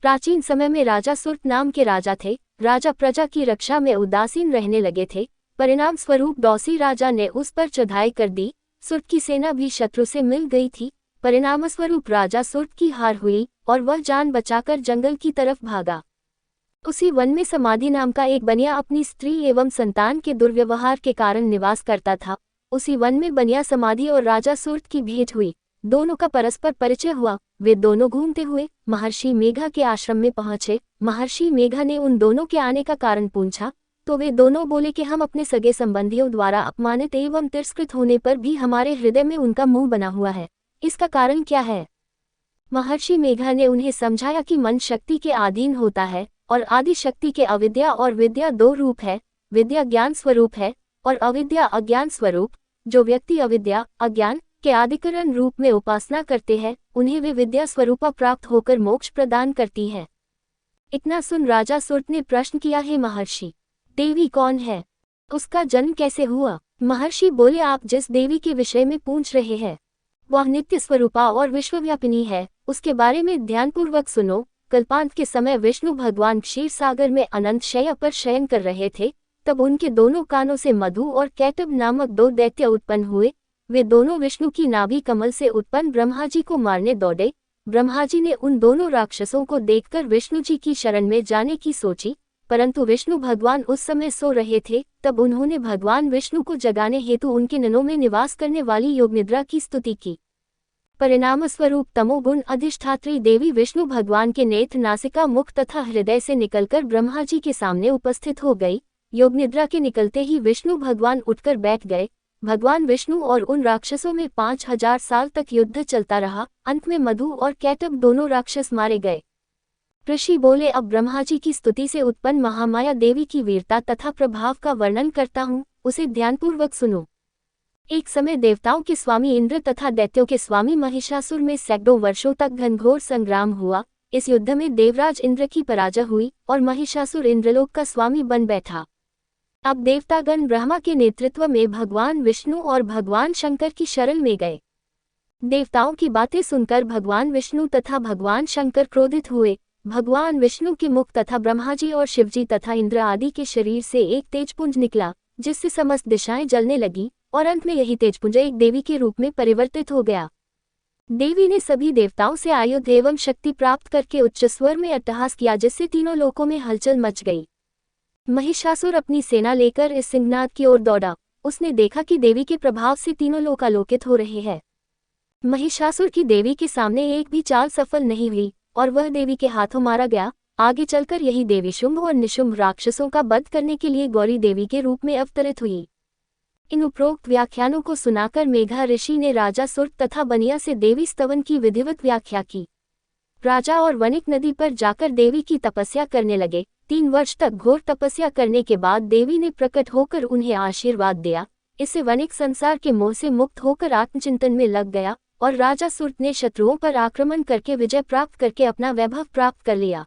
प्राचीन समय में राजा सुर्त नाम के राजा थे। राजा प्रजा की रक्षा में उदासीन रहने लगे थे। परिणाम स्वरूप दौसी राजा ने उस पर चढ़ाई कर दी। सुर्त की सेना भी शत्रु से मिल गई थी। परिणामस्वरूप राजा सुर्त की हार हुई और वह जान बचाकर जंगल की तरफ भागा। उसी वन में समाधि नाम का एक बनिया अपनी स्त्री एवं संतान के दुर्व्यवहार के कारण निवास करता था। उसी वन में बनिया समाधि और राजा सुर्त की भेंट हुई। दोनों का परस्पर परिचय हुआ। वे दोनों घूमते हुए महर्षि मेघा के आश्रम में पहुंचे। महर्षि मेघा ने उन दोनों के आने का कारण पूछा तो वे दोनों बोले कि हम अपने सगे संबंधियों द्वारा अपमानित एवं तिरस्कृत होने पर भी हमारे हृदय में उनका मुंह बना हुआ है। इसका कारण क्या है? महर्षि मेघा ने उन्हें समझाया कि मन शक्ति के अधीन होता है और आदि शक्ति के अविद्या और विद्या दो रूप है। विद्या ज्ञान स्वरूप है और अविद्या अज्ञान स्वरूप। जो व्यक्ति अविद्या अज्ञान के आदिकरण रूप में उपासना करते हैं उन्हें वे विद्या स्वरूपा प्राप्त होकर मोक्ष प्रदान करती है। इतना सुन राजा सुर्त ने प्रश्न किया, हे महर्षि, देवी कौन है? उसका जन्म कैसे हुआ? महर्षि बोले, आप जिस देवी के विषय में पूछ रहे हैं वह नित्य स्वरूपा और विश्वव्यापिनी है। उसके बारे में ध्यानपूर्वक सुनो। कल्पांत के समय विष्णु भगवान क्षीर सागर में अनंत शैया पर शयन कर रहे थे। तब उनके दोनों कानों से मधु और कैटब नामक दो दैत्य उत्पन्न हुए। वे दोनों विष्णु की नाभि कमल से उत्पन्न ब्रह्मा जी को मारने दौड़े। ब्रह्मा जी ने उन दोनों राक्षसों को देखकर विष्णु जी की शरण में जाने की सोची, परंतु विष्णु भगवान उस समय सो रहे थे। तब उन्होंने भगवान विष्णु को जगाने हेतु उनके नैनों में निवास करने वाली योग निद्रा की स्तुति की। परिणामस्वरूप तमोगुण अधिष्ठात्री देवी विष्णु भगवान के नेत्र, नासिका, मुख तथा हृदय से निकलकर ब्रह्मा जी के सामने उपस्थित हो गई। योग निद्रा के निकलते ही विष्णु भगवान उठकर बैठ गए। भगवान विष्णु और उन राक्षसों में 5000 साल तक युद्ध चलता रहा। अंत में मधु और कैटब दोनों राक्षस मारे गए। ऋषि बोले, अब ब्रह्मा जी की स्तुति से उत्पन्न महामाया देवी की वीरता तथा प्रभाव का वर्णन करता हूँ, उसे ध्यानपूर्वक सुनो। एक समय देवताओं के स्वामी इंद्र तथा दैत्यों के स्वामी महिषासुर में सैकड़ों वर्षों तक घनघोर संग्राम हुआ। इस युद्ध में देवराज इंद्र की पराजय हुई और महिषासुर इंद्रलोक का स्वामी बन बैठा। अब देवतागण ब्रह्मा के नेतृत्व में भगवान विष्णु और भगवान शंकर की शरण में गए। देवताओं की बातें सुनकर भगवान विष्णु तथा भगवान शंकर क्रोधित हुए। भगवान विष्णु के मुख तथा ब्रह्मा जी और शिवजी तथा इंद्र आदि के शरीर से एक तेजपुंज निकला, जिससे समस्त दिशाएं जलने लगी और अंत में यही तेजपुंज एक देवी के रूप में परिवर्तित हो गया। देवी ने सभी देवताओं से आयुध एवं शक्ति प्राप्त करके उच्च स्वर में अट्टहास किया, जिससे तीनों लोकों में हलचल मच गई। महिषासुर अपनी सेना लेकर इस सिंहनाद की ओर दौड़ा। उसने देखा कि देवी के प्रभाव से तीनों लोक आलोकित हो रहे हैं। महिषासुर की देवी के सामने एक भी चाल सफल नहीं हुई और वह देवी के हाथों मारा गया। आगे चलकर यही देवी शुंभ और निशुंभ राक्षसों का वध करने के लिए गौरी देवी के रूप में अवतरित हुई। इन उपरोक्त व्याख्यानों को सुनाकर मेघा ऋषि ने राजा सुर्त तथा बनिया से देवी स्तवन की विधिवत व्याख्या की। राजा और वनिक नदी पर जाकर देवी की तपस्या करने लगे। 3 वर्ष तक घोर तपस्या करने के बाद देवी ने प्रकट होकर उन्हें आशीर्वाद दिया। इससे वनिक संसार के मोह से मुक्त होकर आत्मचिंतन में लग गया और राजा सुर्त ने शत्रुओं पर आक्रमण करके विजय प्राप्त करके अपना वैभव प्राप्त कर लिया।